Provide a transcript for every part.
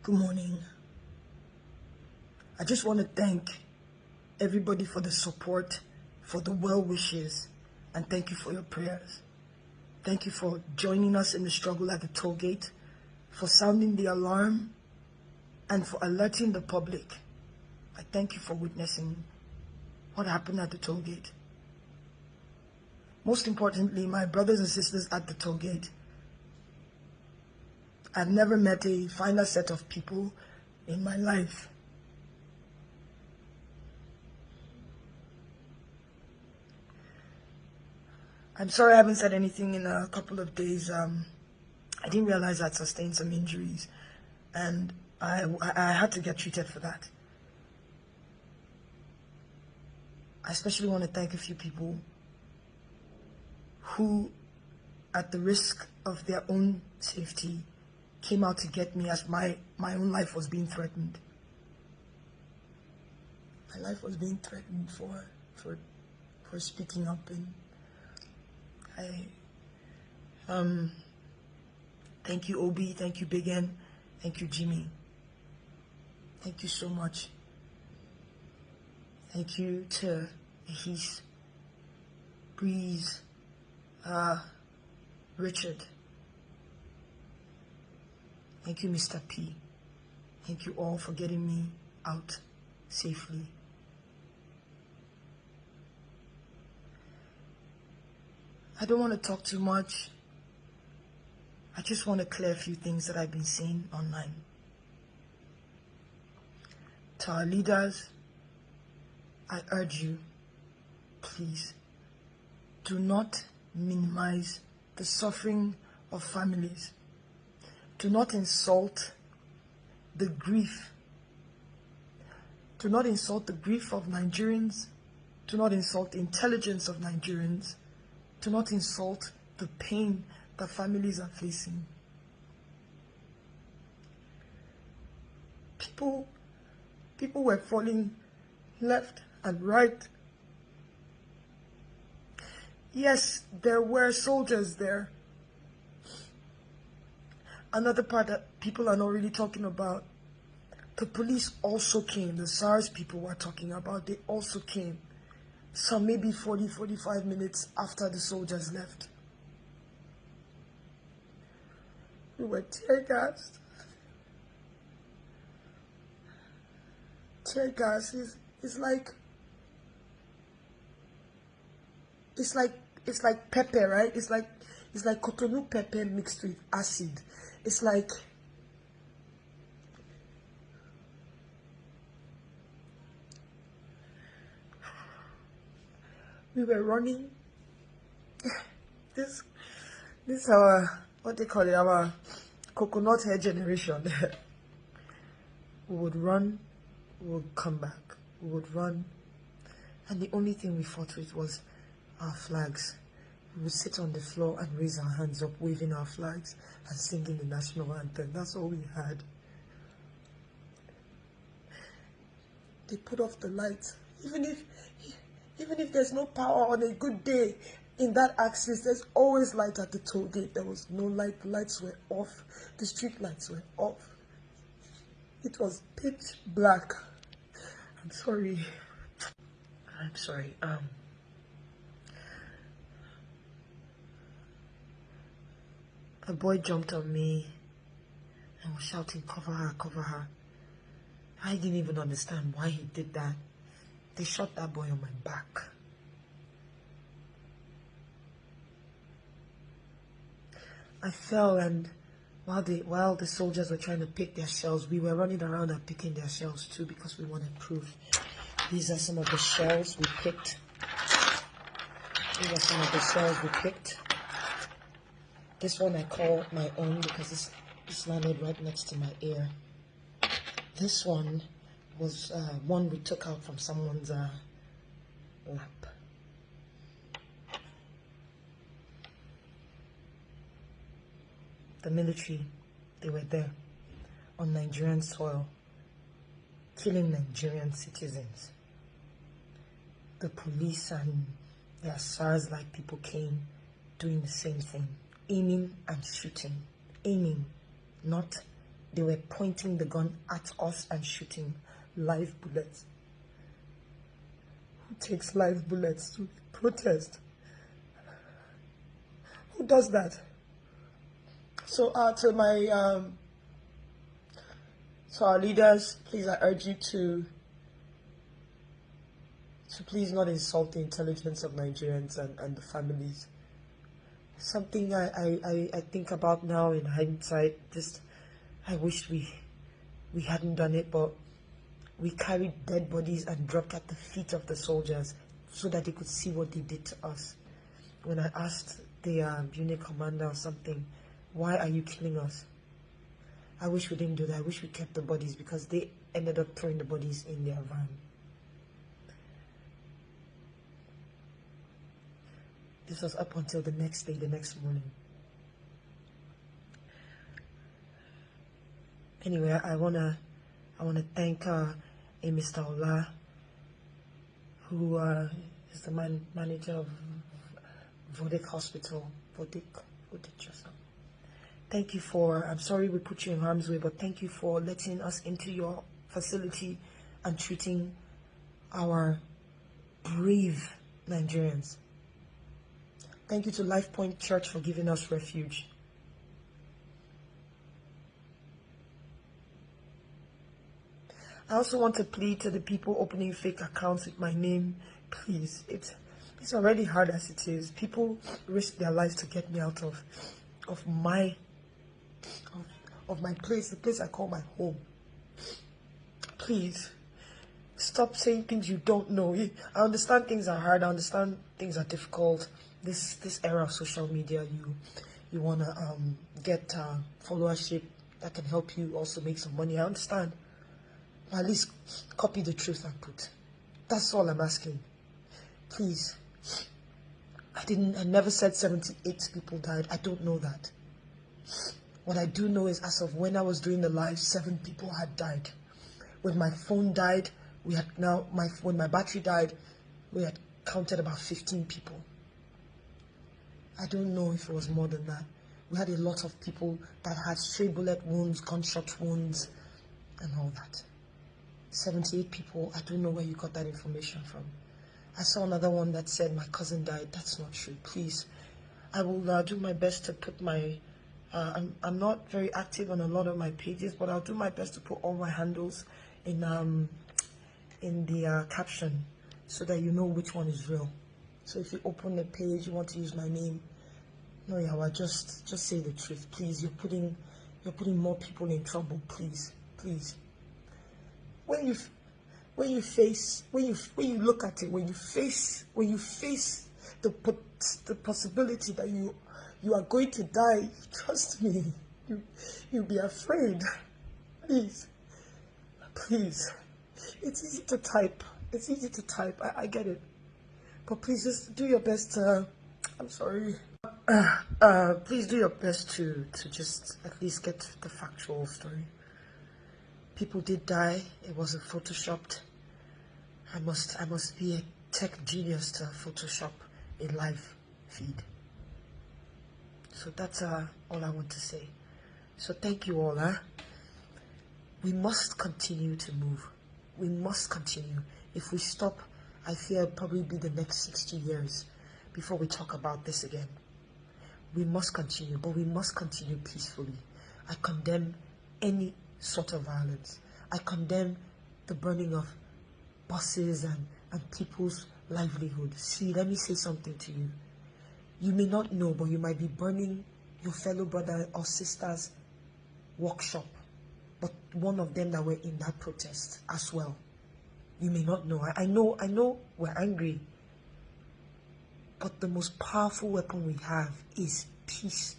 Good morning. I just want to thank everybody for the support, for the well wishes, and thank you for your prayers. Thank you for joining us in the struggle at the toll gate, for sounding the alarm, and for alerting the public. I thank you for witnessing what happened at the toll gate. Most importantly, my brothers and sisters at the toll gate. I've never met a finer set of people in my life. I'm sorry I haven't said anything in a couple of days. I didn't realize I'd sustained some injuries, and I had to get treated for that. I especially want to thank a few people who, at the risk of their own safety, came out to get me as my own life was being threatened. My life was being threatened for speaking up, and thank you, Obi, thank you, Big N, thank you, Jimmy. Thank you so much. Thank you to Ahis, Breeze, Richard. Thank you, Mr. P. Thank you all for getting me out safely. I don't want to talk too much. I just want to clear a few things that I've been seeing online. To our leaders, I urge you, please, do not minimize the suffering of families. Do not insult the grief. Do not insult the grief of Nigerians. Do not insult the intelligence of Nigerians. Do not insult the pain that families are facing. People were falling left and right. Yes, there were soldiers there. Another part that people are not really talking about, the police also came. The SARS people were talking about, they also came. Some maybe 40-45 minutes after the soldiers left. We were tear gassed. Tear gas is like pepper, right? It's like Cotonou pepper mixed with acid. It's like we were running. This our, what they call it, our coconut hair generation. We would run, we would come back, we would run, and the only thing we fought with was our flags. We would sit on the floor and raise our hands up, waving our flags and singing the national anthem. That's all we had. They put off the lights. Even if there's no power on a good day in that axis, there's always light at the toll gate. There was no light. The lights were off. The street lights were off. It was pitch black. I'm sorry. A boy jumped on me and was shouting, "Cover her, cover her." I didn't even understand why he did that. They shot that boy on my back. I fell, and while the soldiers were trying to pick their shells, we were running around and picking their shells too because we wanted proof. These are some of the shells we picked. This one I call my own because it's landed right next to my ear. This one was one we took out from someone's lap. The military, they were there on Nigerian soil, killing Nigerian citizens. The police and their SARS-like people came doing the same thing, aiming and shooting. Aiming, not They were pointing the gun at us and shooting live bullets. Who takes live bullets to protest? Who does that? So to our leaders, please, I urge you to please not insult the intelligence of Nigerians and the families. Something I think about now in hindsight, just I wish we hadn't done it, but we carried dead bodies and dropped at the feet of the soldiers so that they could see what they did to us. When I asked the unit commander or something, why are you killing us? I wish we didn't do that. I wish we kept the bodies, because they ended up throwing the bodies in their van. This was up until the next day, the next morning. Anyway, I wanna thank Mr. Ola, who is the manager of Vodek Hospital. Vodek Hospital. Thank you for, I'm sorry we put you in harm's way, but thank you for letting us into your facility and treating our brave Nigerians. Thank you to Life Point Church for giving us refuge. I also want to plead to the people opening fake accounts with my name. Please, it's already hard as it is. People risk their lives to get me out of my place, the place I call my home. Please, stop saying things you don't know. I understand things are hard. I understand things are difficult. This era of social media, you wanna get followership that can help you also make some money. I understand. But at least copy the truth and put. That's all I'm asking. Please. I never said 78 people died. I don't know that. What I do know is, as of when I was doing the live, 7 people had died. When my phone died, when my battery died, we had counted about 15 people. I don't know if it was more than that. We had a lot of people that had stray bullet wounds, gunshot wounds, and all that. 78 people, I don't know where you got that information from. I saw another one that said my cousin died. That's not true. Please, I will do my best to put my, I'm not very active on a lot of my pages, but I'll do my best to put all my handles in the caption so that you know which one is real. So if you open the page, you want to use my name, no, Yawa, just say the truth, please. You're putting more people in trouble, please. When you look at it, when you face the possibility that you are going to die, trust me, you'll be afraid. Please. It's easy to type. I get it. But please just do your best to, I'm sorry. Please do your best to just at least get the factual story. People did die. It wasn't photoshopped. I must be a tech genius to Photoshop a live feed. So that's all I want to say. So thank you all. We must continue to move. We must continue. If we stop, I fear it'll probably be the next 60 years before we talk about this again. We must continue, but we must continue peacefully. I condemn any sort of violence. I condemn the burning of buses and people's livelihood. See, let me say something to you. You may not know, but you might be burning your fellow brother or sister's workshop, but one of them that were in that protest as well. You may not know. I know we're angry, but the most powerful weapon we have is peace.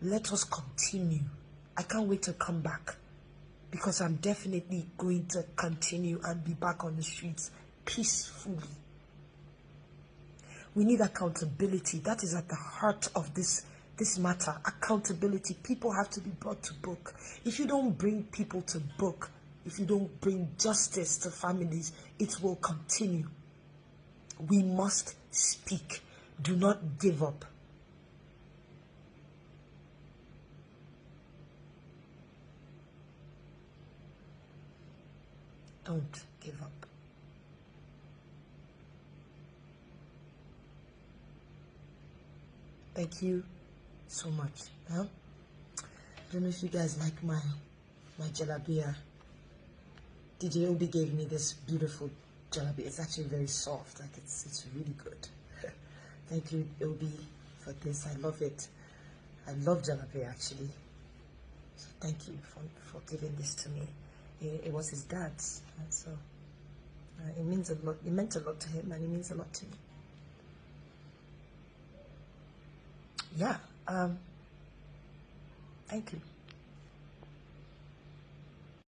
Let us continue. I can't wait to come back, because I'm definitely going to continue and be back on the streets peacefully. We need accountability. That is at the heart of this matter. Accountability. People have to be brought to book. If you don't bring people to book, if you don't bring justice to families, it will continue. We must speak. Do not give up. Don't give up. Thank you so much. I don't know if you guys like my jalabia. DJ Obi gave me this beautiful jalabia. It's actually very soft. Like it's really good. Thank you, Obi, for this. I love it. I love jalabia actually. So thank you for giving this to me. It was his dad's, and so it means a lot. It meant a lot to him, and it means a lot to me. Yeah. Thank you.